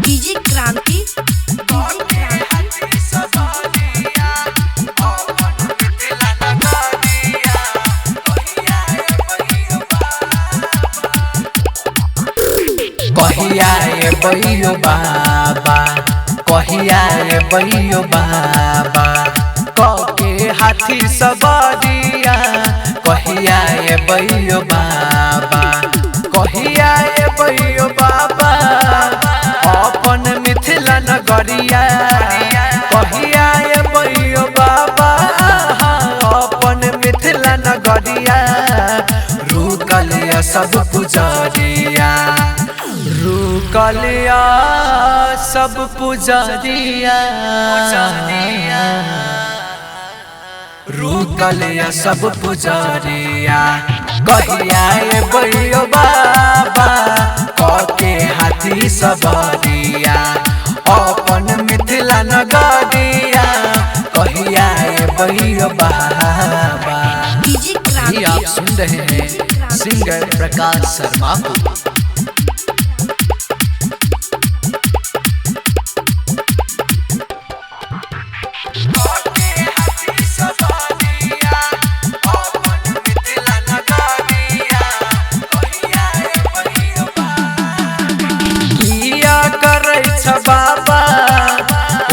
DJ क्रांति कहिया रे बैयो बाबा, कहिया रे बैयो बाबा, कके हाथी सवारिया, कहिया रे बैयो बाबा, कहिया रे बैयो बाबा, अपन मिथिला नगरिया, कहिया रे बैयो बाबा, अपन मिथिला नगरिया, रुकलिया सब पुजारिया, रुकलिया सब पुजारिया, रुकलिया सब पुजारिया, कहिया रे बैयो बाबा, कके हाथी सवारिया, अपन मिथिला नगरिया, कहिया रे बैयो बाबा। डीजे क्रांति आप सुन रहे हैं सिंगर प्रकाश शर्मा को। बाबा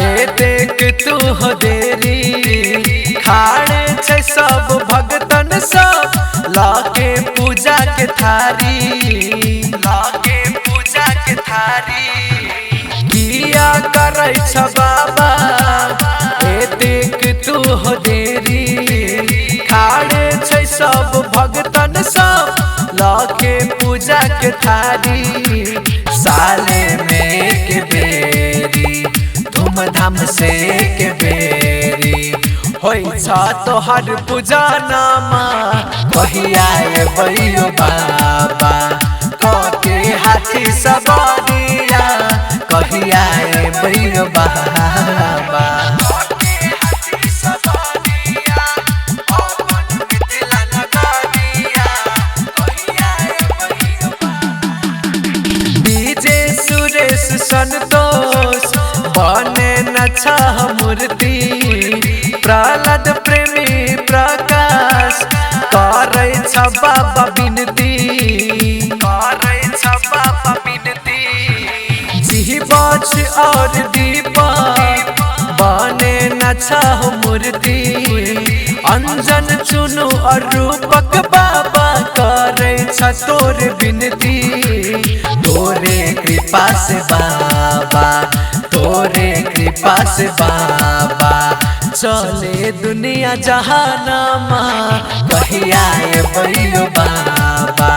ए देख तू हो देरी, खाड़े छे सब भगतन सब, लाके पूजा के थारी, लाके पूजा के थारी, किया करे छ बाबा ए देख तू हो देरी, खाड़े छे सब भगतन सब, लाके पूजा के थारी, साले में के बेरी धूमधाम से के बेरी होई छा तोहर पूजा नामा, कहिया रे बैयो बाबा, कके हाथी सवारिया, कहिया रे बैयो बाबा। संतोष बने न छह मूर्ति, प्रहलाद प्रेमी प्रकाश करे छ बाबा विनती, करे छ बाबा विनती, जीवछ और दीपक बने न छह मूर्ति, अंजन चुनु और रूपक बाबा करे छ तोर विनती, तोरे कृपा से बाबा, तोरे कृपा से बाबा, चले दुनिया जहानमा, कहिया रे बैयो बाबा।